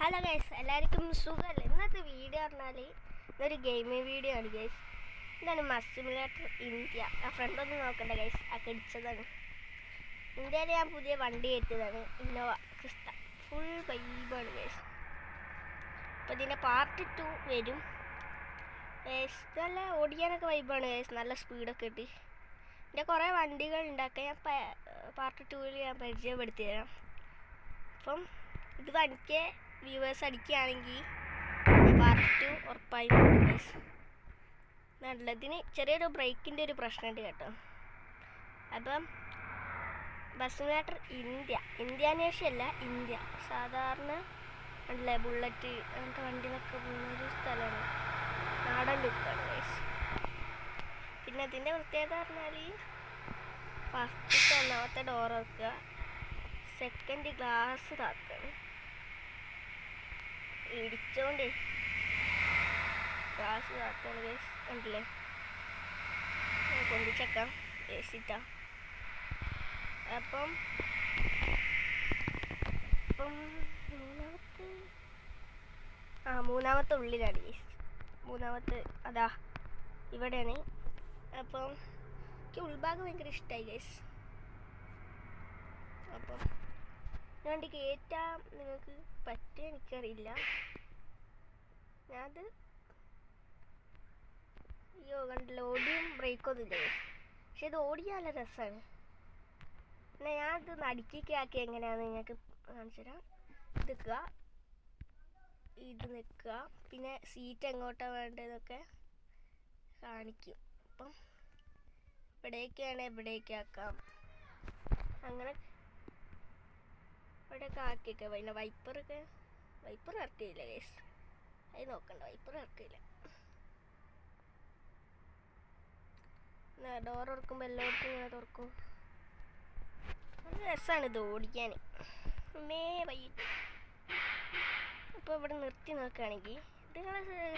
Hello guys, എല്ലാവർക്കും സുഖമല്ലേ? ഇന്നത്തെ വീഡിയോ പറഞ്ഞാൽ ഇതൊരു ഗെയിമിംഗ് വീഡിയോ ആണ് ഗൈസ്. ഇതാണ് ബസ് സിമുലേറ്റർ ഇന്ത്യ. ആ ഫ്രണ്ട് ഒന്നും നോക്കണ്ട ഗൈസ്, ആ കടിച്ചതാണ്. ഇന്ത്യയിൽ ഞാൻ പുതിയ വണ്ടി കയറ്റിയതാണ്, ഇന്നോവ ക്രിസ്റ്റ. ഫുൾ വൈബാണ് ഗൈസ്. അപ്പോൾ ഇതിൻ്റെ പാർട്ട് 2 വരും ഗൈസ്. നല്ല ഓടിക്കാനൊക്കെ വൈബാണ് ഗൈസ്, നല്ല സ്പീഡൊക്കെ കിട്ടി. എൻ്റെ കുറേ വണ്ടികൾ ഉണ്ടാക്കാൻ ഞാൻ പാർട്ട് 2 ഞാൻ പരിചയപ്പെടുത്തി തരാം. അപ്പം ഇത് എനിക്ക് വ്യൂവേഴ്സ് അടിക്കുകയാണെങ്കിൽ പാർട്ട് 2 ഉറപ്പായും ഗൈസ്. നല്ലതിന് ചെറിയൊരു ബ്രേക്കിൻ്റെ ഒരു പ്രശ്നമുണ്ട് കേട്ടോ. അപ്പം ബസ് സിമുലേറ്റർ ഇന്ത്യാനേഷ്യല്ല, ഇന്ത്യ. സാധാരണ അല്ലേ ബുള്ളറ്റ് അങ്ങനത്തെ വണ്ടികളൊക്കെ പോകുന്നൊരു സ്ഥലമാണ്, നാടൻ ലുക്കാണ് ഗൈസ്. പിന്നെ അതിൻ്റെ പ്രത്യേകത പറഞ്ഞാൽ ഫസ്റ്റ് ഒന്നാമത്തെ ഡോർ വെക്കുക, സെക്കൻഡ് ഗ്ലാസ് താക്കണം. ഇടിച്ചോണ്ടേ ഗ്ലാസ് താക്കാണ് ഗൈസ്, കണ്ടില്ലേ? കൊണ്ടിച്ചേക്കാം ഏസിട്ടാ. അപ്പം മൂന്നാമത്തെ ഉള്ളിലാണ് ഗൈസ്. മൂന്നാമത്തെ അതാ ഇവിടെയാണ്. അപ്പം എനിക്ക് ഉൾഭാഗം ഭയങ്കര ഇഷ്ടമായി ഗൈസ്. അപ്പം ഞാൻ കയറ്റാൻ നിങ്ങൾക്ക് പറ്റിയ എനിക്കറിയില്ല. ഞാനത് കണ്ടില്ല, ഓടിയും ബ്രേക്കൊന്നും ഇല്ല ഗൈസ്. പക്ഷെ ഇത് ഓടിക്കാൻ നല്ല രസമാണ്. പിന്നെ ഞാനത് നടുക്കൊക്കെ ആക്കി എങ്ങനെയാണെന്ന് നിങ്ങൾക്ക് കാണിച്ചു തരാം. ഇത് നിൽക്കുക, പിന്നെ സീറ്റ് എങ്ങോട്ടാണ് വേണ്ടതെന്നൊക്കെ കാണിക്കും. അപ്പം ഇവിടേക്കാണെങ്കിൽ ഇവിടേക്കാക്കാം, അങ്ങനെ ഇവിടെയൊക്കെ ആക്കിയൊക്കെ. പിന്നെ വൈപ്പർ ഇറക്കിയില്ല ഗൈസ്, അത് നോക്കണ്ട, വൈപ്പർ ഇറക്കിയില്ല. ഡോർ തുറക്കുമ്പോൾ എല്ലായിടത്തും ഇങ്ങനെ തുറക്കും. നല്ല രസമാണ് ഇത് ഓടിക്കാൻ. വൈകിട്ട് ഇപ്പോൾ ഇവിടെ നിർത്തി നോക്കുകയാണെങ്കിൽ ഇത്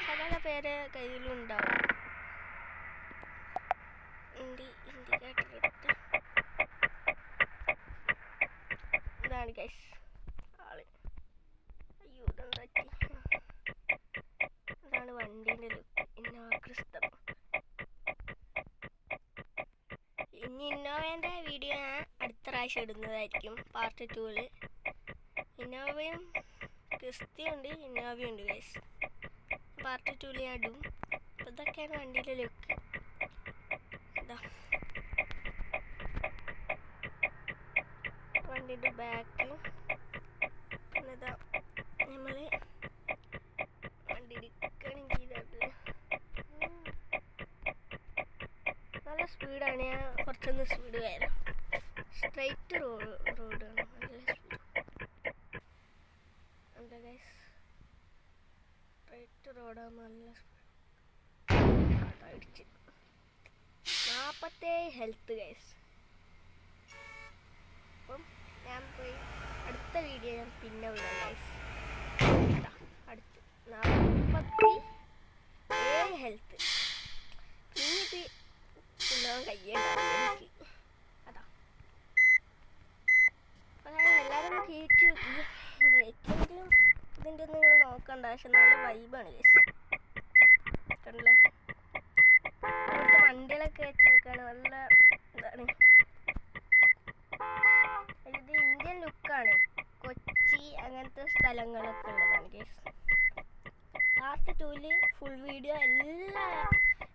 സകല പേര് കയ്യിലും ഉണ്ടാവും. ഇൻഡിക്കേറ്റർ ഇട്ട് ഇതാണ് ഗൈസ് ആള്. അയ്യോ ഇതെന്താ പറ്റി? ഇതാണ് വണ്ടീൻ്റെ ലുക്ക്, ഇന്നോവ ക്രിസ്റ്റ. ഇനി ഇന്നോവേൻ്റെ വീഡിയോ ഞാൻ അടുത്ത പ്രാവശ്യം ഇടുന്നതായിരിക്കും, പാർട്ട് 2. ഇന്നോവയും ക്രിസ്റ്റയും ഉണ്ട്, ഇന്നോവയും ഉണ്ട് ഗൈസ്. പാർട്ട് 2 ഞാൻ ഇടും. അപ്പോൾ ഇതൊക്കെയാണ് വണ്ടീൻ്റെ ലുക്ക്. ഇതാ വണ്ടിൻ്റെ ബാക്ക്. പിന്നെ ഇതാ നമ്മൾ വണ്ടി ഇരിക്കണമെങ്കിൽ ഇതല്ലേ, നല്ല സ്പീഡാണ്. ഞാൻ കുറച്ചൊന്ന് സ്പീഡ് വരാം. സ്ട്രൈറ്റ് റോഡാണ്, നല്ല സ്പീഡ്. എന്താ ഗൈസ്, സ്ട്രൈറ്റ് റോഡാകുമ്പോൾ നല്ല സ്പീഡ്. അതടിച്ച് 47 health guys. അപ്പം ഞാൻ പോയി അടുത്ത വീഡിയോ ഞാൻ പിന്നെ വിടാം ഗൈസ്. അടുത്ത് 47 ഹെൽത്ത്. ഇനിയിപ്പോൾ തിന്നാൻ കഴിയണ്ടാവും എനിക്ക്. അതാ എല്ലാവരും ഒന്ന് കയറ്റി നോക്കി. ബ്രേക്കിൻ്റെയും ഇതിൻ്റെ ഒന്നും നിങ്ങൾ നോക്കണ്ട, പക്ഷെ നല്ല വൈബാണ് ഗൈസ്. കണ്ടില്ലേ, ഇവിടുത്തെ വണ്ടികളൊക്കെ വെച്ച് നോക്കുകയാണ്, നല്ല ഇതാണ്. ഇത് ഇന്ത്യൻ ലുക്കാണ്, കൊച്ചി അങ്ങനത്തെ സ്ഥലങ്ങളൊക്കെ ഉള്ളതാണ് ഗൈസ്. പാർട്ട് 2 ഫുൾ വീഡിയോ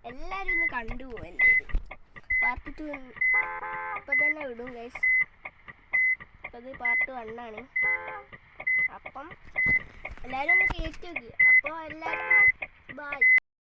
എല്ലാവരും ഒന്ന് കണ്ടുപോകും. എൻ്റെ ഇത് പാർട്ട് 2 ഇപ്പം തന്നെ വിടും ഗൈസ്. അപ്പം ഇത് പാർട്ട് 1 ആണ്. അപ്പം എല്ലാവരും ഒന്ന് കേട്ട് നോക്കി. അപ്പോൾ എല്ലാവർക്കും